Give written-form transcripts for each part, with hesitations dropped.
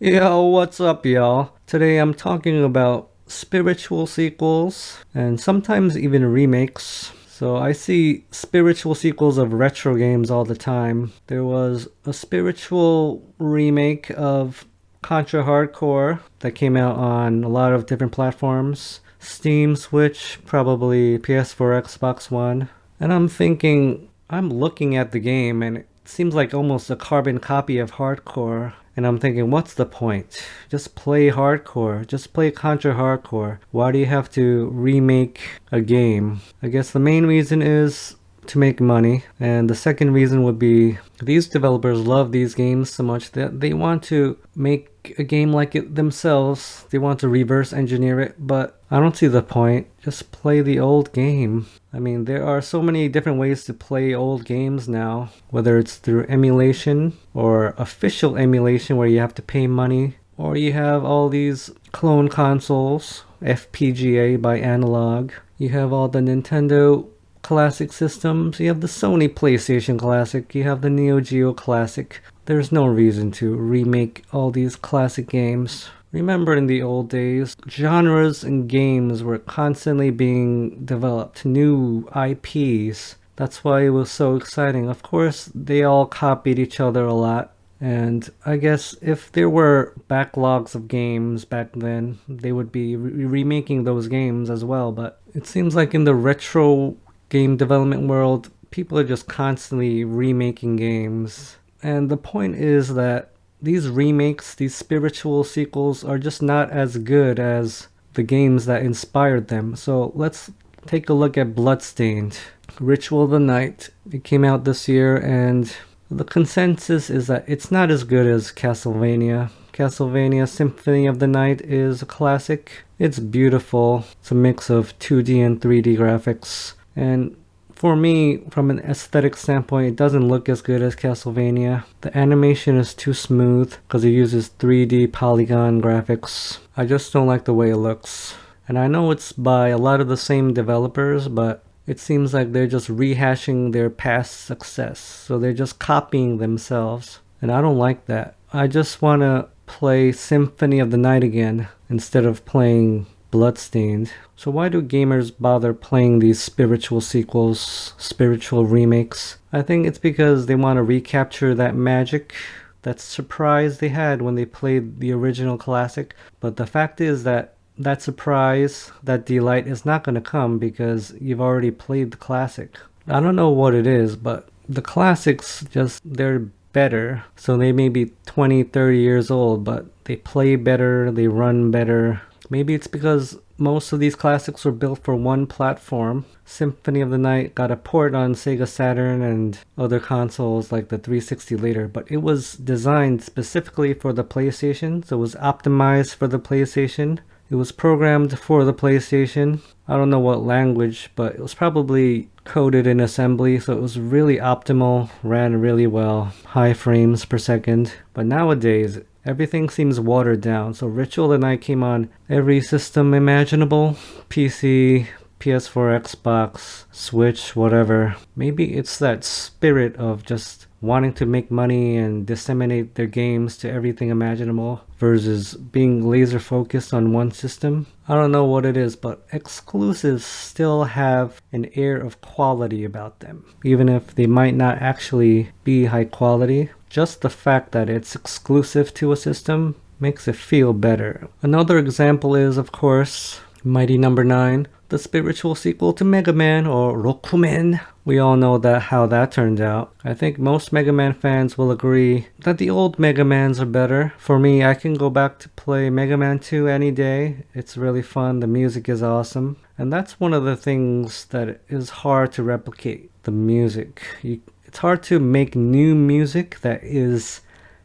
Yo, what's up, y'all? Today I'm talking about spiritual sequels and sometimes even remakes. So I see spiritual sequels of retro games all the time. There was a spiritual remake of Contra Hardcore that came out on a lot of different platforms. Steam, Switch, probably PS4, Xbox One. And I'm thinking, I'm looking at the game and it seems like almost a carbon copy of Hardcore. And I'm thinking, what's the point? Just play Hardcore. Just play Contra Hardcore. Why do you have to remake a game? I guess the main reason is to make money. And the second reason would be these developers love these games so much that they want to make a game like it themselves. They want to reverse engineer it, but I don't see the point. Just play the old game. I mean, there are so many different ways to play old games now, whether it's through emulation or official emulation where you have to pay money, or you have all these clone consoles, FPGA by Analog. You have all the Nintendo Classic systems. You have the Sony PlayStation Classic. You have the Neo Geo Classic. There's no reason to remake all these classic games. Remember in the old days, genres and games were constantly being developed, new IPs. That's why it was so exciting. Of course, they all copied each other a lot. And I guess if there were backlogs of games back then, they would be remaking those games as well. But it seems like in the retro game development world, people are just constantly remaking games. And the point is that these remakes, these spiritual sequels, are just not as good as the games that inspired them. So let's take a look at Bloodstained, Ritual of the Night. It came out this year, and the consensus is that it's not as good as Castlevania. Castlevania Symphony of the Night is a classic. It's beautiful. It's a mix of 2D and 3D graphics. And for me, from an aesthetic standpoint, it doesn't look as good as Castlevania. The animation is too smooth because it uses 3D polygon graphics. I just don't like the way it looks. And I know it's by a lot of the same developers, but it seems like they're just rehashing their past success. So they're just copying themselves. And I don't like that. I just want to play Symphony of the Night again instead of playing Bloodstained. So why do gamers bother playing these spiritual sequels, spiritual remakes? I think it's because they want to recapture that magic, that surprise they had when they played the original classic. But the fact is that that surprise, that delight is not going to come because you've already played the classic. I don't know what it is, but the classics they're better. So they may be 20, 30 years old, but they play better, they run better. Maybe it's because most of these classics were built for one platform. Symphony of the Night got a port on Sega Saturn and other consoles like the 360 later, but it was designed specifically for the PlayStation, so it was optimized for the PlayStation. It was programmed for the PlayStation. I don't know what language, but it was probably coded in assembly, so it was really optimal, ran really well, high frames per second. But nowadays, everything seems watered down. So Ritual of the Night came on every system imaginable. PC, PS4, Xbox, Switch, whatever. Maybe it's that spirit of just wanting to make money and disseminate their games to everything imaginable versus being laser focused on one system. I don't know what it is, but exclusives still have an air of quality about them. Even if they might not actually be high quality, just the fact that it's exclusive to a system makes it feel better. Another example is, of course, Mighty Number 9, the spiritual sequel to Mega Man, or Rokumen. We all know how that turned out. I think most Mega Man fans will agree that the old Mega Mans are better. For me, I can go back to play Mega Man 2 any day. It's really fun. The music is awesome. And that's one of the things that is hard to replicate, the music. It's hard to make new music that is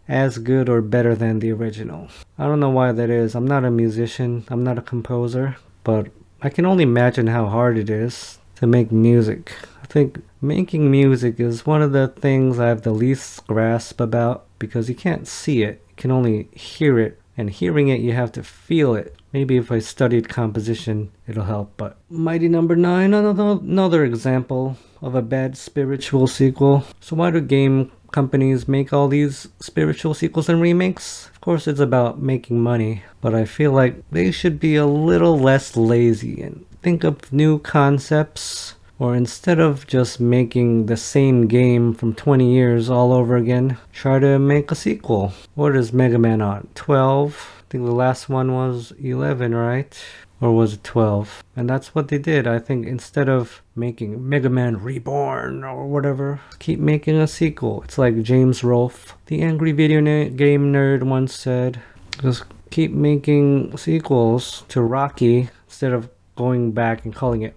as good or better than the original. I don't know why that is. I'm not a musician. I'm not a composer. But I can only imagine how hard it is to make music. I think making music is one of the things I have the least grasp about because you can't see it. You can only hear it. And hearing it, you have to feel it. Maybe if I studied composition, it'll help. But Mighty Number 9, another example of a bad spiritual sequel. So why do game companies make all these spiritual sequels and remakes. Of course, it's about making money, but I feel like they should be a little less lazy and think of new concepts. Or instead of just making the same game from 20 years all over again, try to make a sequel. What is Mega Man on? 12? I think the last one was 11, right? Or was it 12? And that's what they did. I think instead of making Mega Man Reborn or whatever, keep making a sequel. It's like James Rolfe, the angry video game nerd, once said. Just keep making sequels to Rocky instead of going back and calling it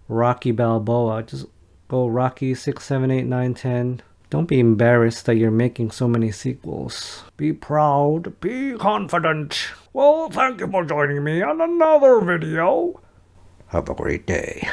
Rocky Balboa. Just go Rocky 6, 7, 8, 9, 10. Don't be embarrassed that you're making so many sequels. Be proud, be confident. Well, thank you for joining me on another video. Have a great day.